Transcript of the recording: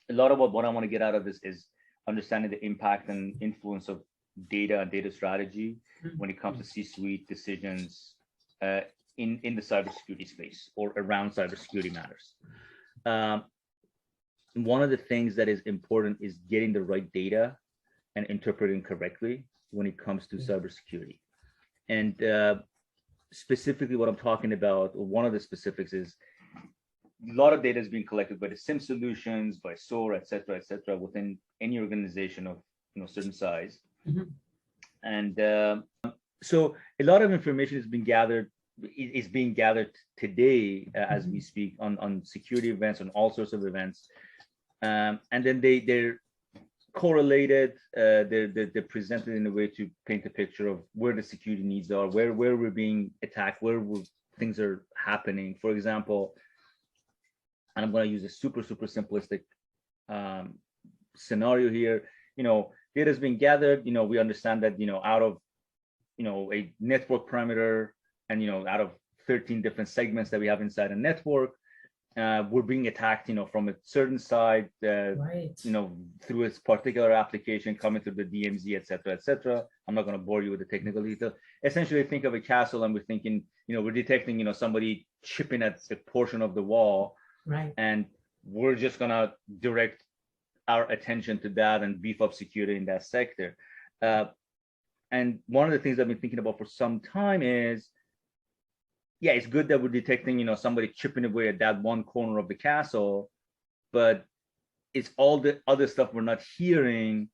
a lot of what I want to get out of this is understanding the impact and influence of data and data strategy when it comes to C-suite decisions in the cybersecurity space or around cybersecurity matters. One of the things that is important is getting the right data and interpreting correctly when it comes to cybersecurity. And specifically what I'm talking about, or one of the specifics is a lot of data is being collected by the SIM solutions, by SOAR, et cetera, within any organization of certain size. And so a lot of information is being gathered today as we speak on security events, on all sorts of events. And then they're correlated, they're presented in a way to paint a picture of where the security needs are, where we're being attacked, where things are happening. For example, and I'm going to use a super simplistic scenario here. Data is being gathered. We understand that out of a network perimeter, and out of 13 different segments that we have inside a network, we're being attacked from a certain side, through its particular application, coming through the DMZ, et cetera. I'm not going to bore you with the technical detail. Essentially, think of a castle, and we're thinking, we're detecting somebody chipping at a portion of the wall, and we're just going to direct our attention to that and beef up security in that sector. And one of the things I've been thinking about for some time is, yeah, it's good that we're detecting, somebody chipping away at that one corner of the castle, but it's all the other stuff we're not hearing